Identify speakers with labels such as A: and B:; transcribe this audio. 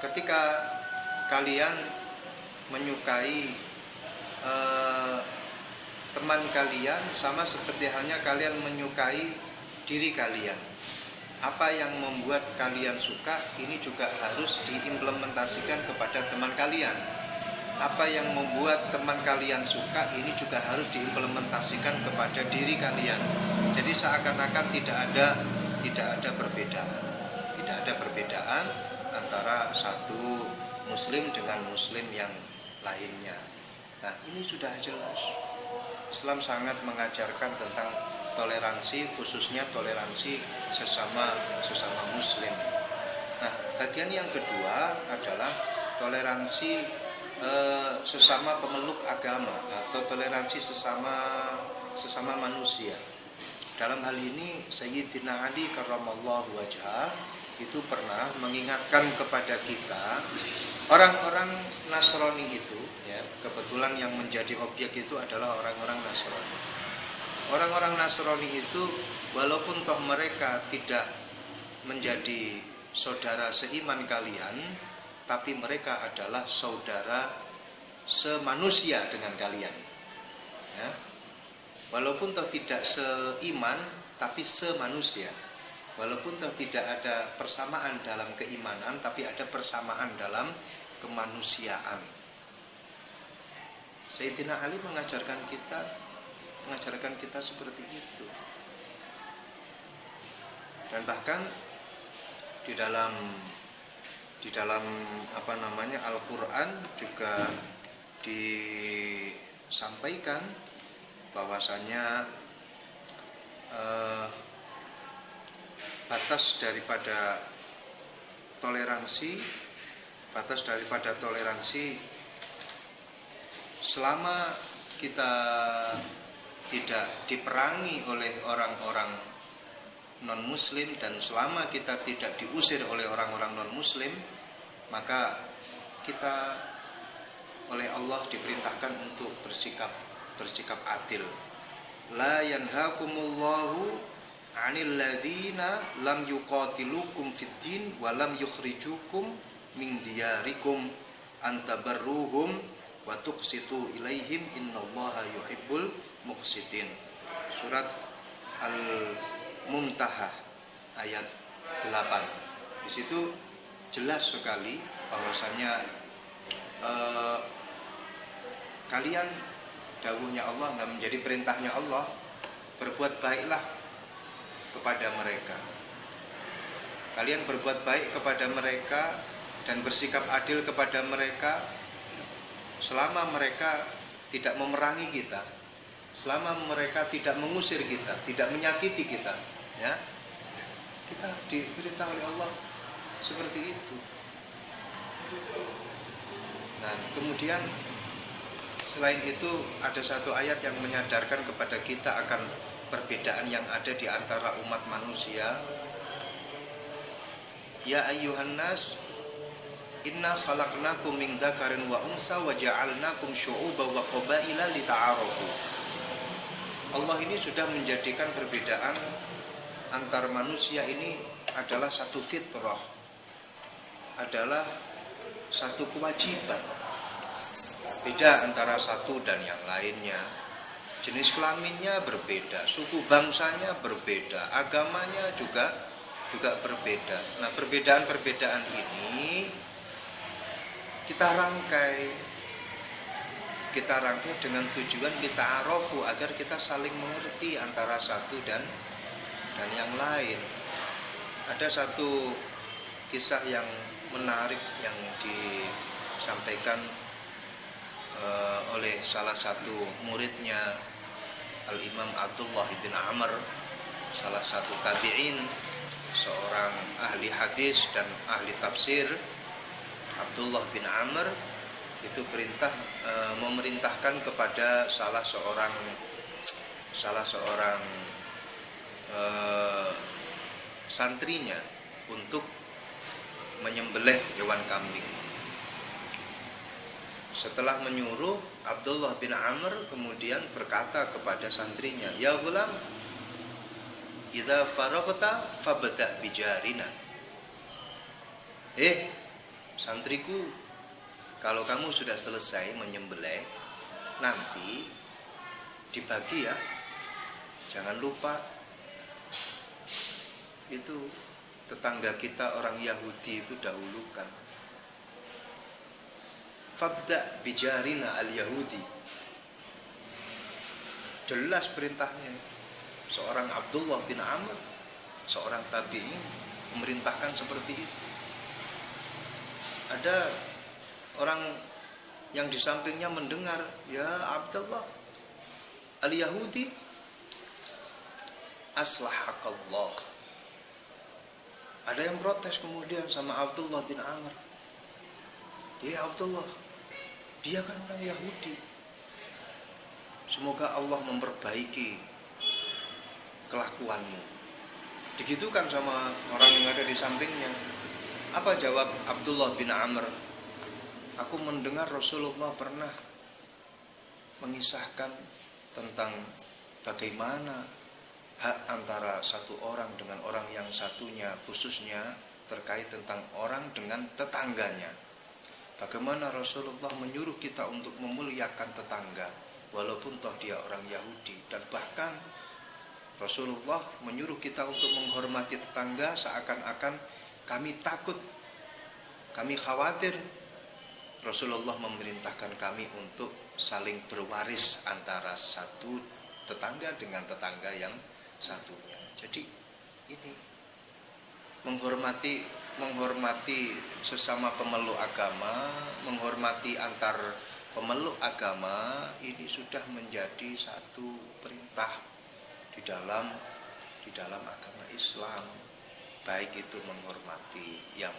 A: ketika kalian menyukai teman kalian sama seperti halnya kalian menyukai diri kalian. Apa yang membuat kalian suka ini juga harus diimplementasikan kepada teman kalian. Apa yang membuat teman kalian suka ini juga harus diimplementasikan kepada diri kalian. Jadi seakan-akan tidak ada perbedaan. Tidak ada perbedaan antara satu muslim dengan muslim yang lainnya. Nah, ini sudah jelas. Islam sangat mengajarkan tentang toleransi, khususnya toleransi sesama muslim. Nah, bagian yang kedua adalah toleransi sesama pemeluk agama atau toleransi sesama manusia. Dalam hal ini Sayyidina Ali karramallahu wajhah itu pernah mengingatkan kepada kita, orang-orang Nasrani itu, ya, kebetulan yang menjadi objek itu adalah orang-orang Nasrani. Orang-orang Nasrani itu walaupun toh mereka tidak menjadi saudara seiman kalian, tapi mereka adalah saudara semanusia dengan kalian, ya. Walaupun toh tidak seiman, tapi semanusia. Walaupun toh tidak ada persamaan dalam keimanan, tapi ada persamaan dalam kemanusiaan. Sayyidina Ali mengajarkan kita seperti itu. Dan bahkan di dalam Al-Qur'an juga disampaikan bahwasanya batas daripada toleransi selama kita tidak diperangi oleh orang-orang non-muslim dan selama kita tidak diusir oleh orang-orang non-muslim, maka kita oleh Allah diperintahkan untuk bersikap adil. La yanhakumullahu 'anil ladzina lam yuqatilukum fid din wa lam yukhrijukum min diyarikum an tabarruhum wa tuqsitu ilaihim innallaha yuhibbul muqsitin. Surat Al-Mumtahanah ayat 8. Di situ jelas sekali bahwasanya kalian, dawuhnya Allah dan menjadi perintahnya Allah, berbuat baiklah kepada mereka. Kalian berbuat baik kepada mereka dan bersikap adil kepada mereka selama mereka tidak memerangi kita, selama mereka tidak mengusir kita, tidak menyakiti kita, ya. Kita diperintah oleh Allah seperti itu. Nah, kemudian selain itu ada satu ayat yang menyadarkan kepada kita akan perbedaan yang ada di antara umat manusia. Ya ayyuhan nas, inna khalaqnakum min dzakarin wa unsa wa ja'alnakum syu'uban wa qabaila lita'arafu. Allah ini sudah menjadikan perbedaan antar manusia ini adalah satu fitrah, adalah satu kewajiban. Beda antara satu dan yang lainnya. Jenis kelaminnya berbeda, suku bangsanya berbeda, agamanya juga berbeda. Nah, perbedaan-perbedaan ini kita rangkai dengan tujuan lita'arofu, agar kita saling mengerti antara satu dan yang lain. Ada satu kisah yang menarik yang disampaikan oleh salah satu muridnya Al-Imam Abdullah bin Amr, salah satu tabi'in, seorang ahli hadis dan ahli tafsir. Abdullah bin Amr itu memerintahkan kepada salah seorang santrinya untuk menyembelih hewan kambing. Setelah menyuruh, Abdullah bin Amr kemudian berkata kepada santrinya, "Ya ghulam, idza faraghta fabda' bijarina." santriku, kalau kamu sudah selesai menyembelih, nanti dibagi ya, jangan lupa itu tetangga kita orang Yahudi itu dahulukan. Fabda bijarina al-Yahudi. Jelas perintahnya. Seorang Abdullah bin Amr, seorang tabi'in, memerintahkan seperti itu. Ada orang yang di sampingnya mendengar, ya Abdullah al-Yahudi, aslahakallah. Ada yang protes kemudian sama Abdullah bin Amr, ya Abdullah, dia kan orang Yahudi, semoga Allah memperbaiki kelakuanmu. Digitukan sama orang yang ada di sampingnya. Apa jawab Abdullah bin Amr? Aku mendengar Rasulullah pernah mengisahkan tentang bagaimana hak antara satu orang dengan orang yang satunya, khususnya terkait tentang orang dengan tetangganya. Bagaimana Rasulullah menyuruh kita untuk memuliakan tetangga walaupun toh dia orang Yahudi, dan bahkan Rasulullah menyuruh kita untuk menghormati tetangga seakan-akan kami takut, kami khawatir. Rasulullah memerintahkan kami untuk saling berwaris antara satu tetangga dengan tetangga yang satunya. Jadi ini menghormati sesama pemeluk agama, menghormati antar pemeluk agama, ini sudah menjadi satu perintah di dalam agama Islam. Baik itu menghormati yang